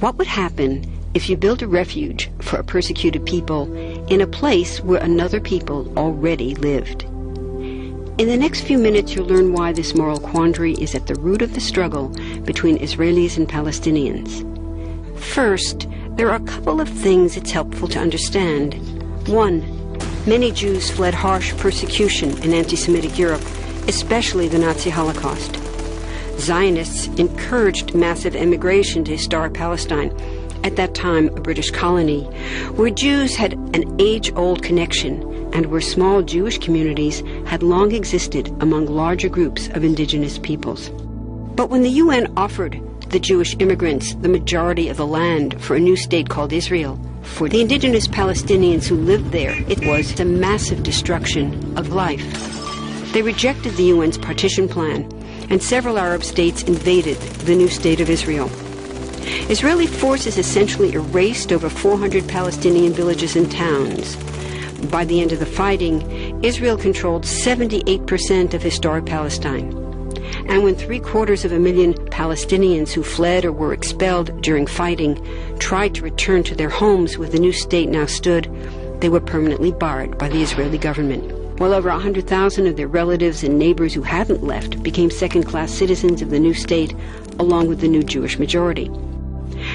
What would happen if you built a refuge for a persecuted people in a place where another people already lived? In the next few minutes, you'll learn why this moral quandary is at the root of the struggle between Israelis and Palestinians. First, there are a couple of things it's helpful to understand. One, many Jews fled harsh persecution in anti-Semitic Europe, especially the Nazi Holocaust. Zionists encouraged massive immigration to historic Palestine, at that time a British colony, where Jews had an age-old connection and where small Jewish communities had long existed among larger groups of indigenous peoples. But when the UN offered the Jewish immigrants the majority of the land for a new state called Israel, for the indigenous Palestinians who lived there, it was a massive destruction of life. They rejected the UN's partition plan, and several Arab states invaded the new state of Israel. Israeli forces essentially erased over 400 Palestinian villages and towns. By the end of the fighting, Israel controlled 78% of historic Palestine. And when 750,000 Palestinians who fled or were expelled during fighting tried to return to their homes where the new state now stood, they were permanently barred by the Israeli government. While over 100,000 of their relatives and neighbors who hadn't left became second-class citizens of the new state, along with the new Jewish majority.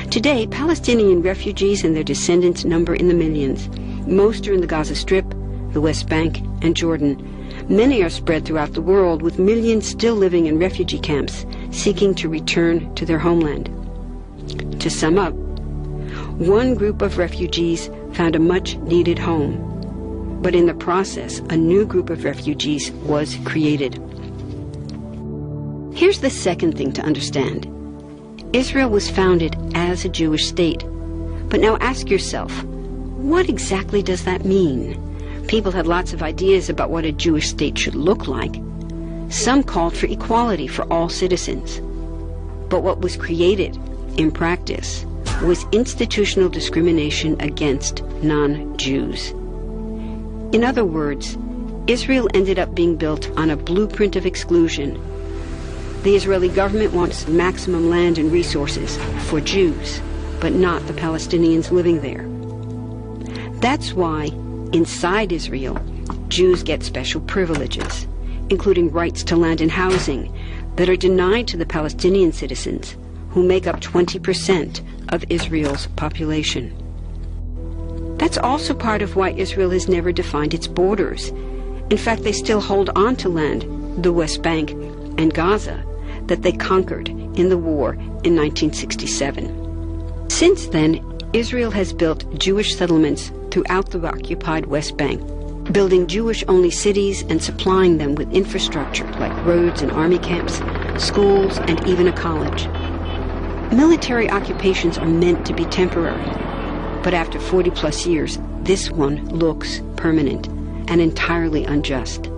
Today, Palestinian refugees and their descendants number in the millions. Most are in the Gaza Strip, the West Bank, and Jordan. Many are spread throughout the world, with millions still living in refugee camps, seeking to return to their homeland. To sum up, one group of refugees found a much-needed home, but in the process, a new group of refugees was created. Here's the second thing to understand. Israel was founded as a Jewish state. But now ask yourself, what exactly does that mean? People had lots of ideas about what a Jewish state should look like. Some called for equality for all citizens. But what was created, in practice, was institutional discrimination against non-Jews. In other words, Israel ended up being built on a blueprint of exclusion. The Israeli government wants maximum land and resources for Jews, but not the Palestinians living there. That's why, inside Israel, Jews get special privileges, including rights to land and housing, that are denied to the Palestinian citizens, who make up 20% of Israel's population. That's also part of why Israel has never defined its borders. In fact, they still hold on to land, the West Bank and Gaza, that they conquered in the war in 1967. Since then, Israel has built Jewish settlements throughout the occupied West Bank, building Jewish-only cities and supplying them with infrastructure like roads and army camps, schools, and even a college. Military occupations are meant to be temporary, but after 40-plus years, this one looks permanent and entirely unjust.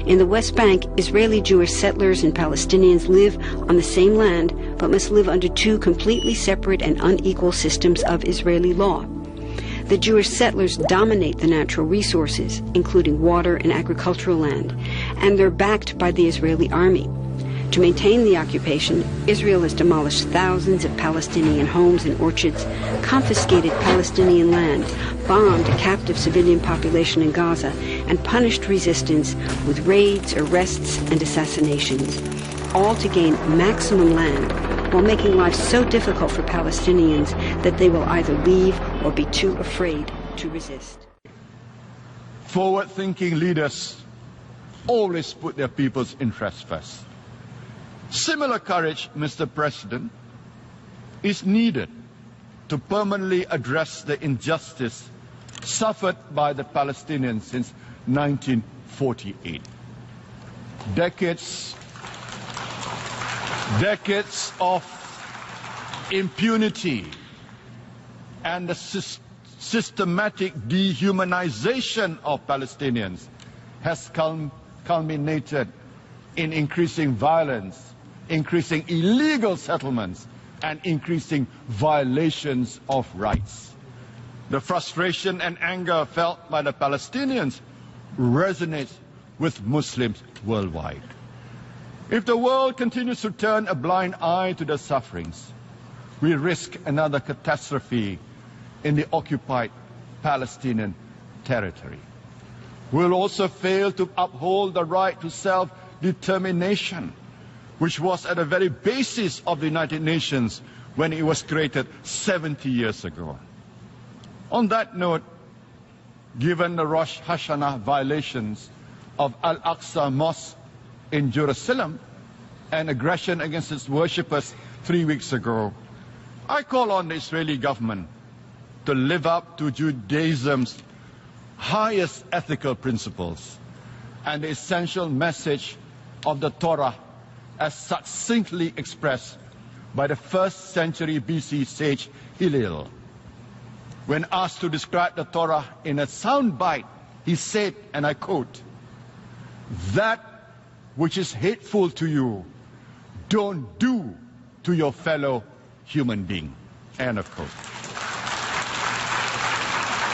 In the West Bank, Israeli Jewish settlers and Palestinians live on the same land, but must live under two completely separate and unequal systems of Israeli law. The Jewish settlers dominate the natural resources, including water and agricultural land, and they're backed by the Israeli army. To maintain the occupation, Israel has demolished thousands of Palestinian homes and orchards, confiscated Palestinian land, bombed a captive civilian population in Gaza, and punished resistance with raids, arrests, and assassinations, all to gain maximum land, while making life so difficult for Palestinians that they will either leave or be too afraid to resist. Forward-thinking leaders always put their people's interests first. Similar courage, Mr. President, is needed to permanently address the injustice suffered by the Palestinians since 1948. Decades of impunity and the systematic dehumanization of Palestinians has culminated in increasing violence, increasing illegal settlements, and increasing violations of rights. The frustration and anger felt by the Palestinians resonates with Muslims worldwide. If the world continues to turn a blind eye to their sufferings, we risk another catastrophe in the occupied Palestinian territory. We'll also fail to uphold the right to self-determination, which was at the very basis of the United Nations when it was created 70 years ago. On that note, given the Rosh Hashanah violations of Al-Aqsa Mosque in Jerusalem and aggression against its worshippers 3 weeks ago, I call on the Israeli government to live up to Judaism's highest ethical principles and the essential message of the Torah as succinctly expressed by the 1st century BC sage Hillel. When asked to describe the Torah in a soundbite, he said, and I quote, "That which is hateful to you, don't do to your fellow human being." End of quote.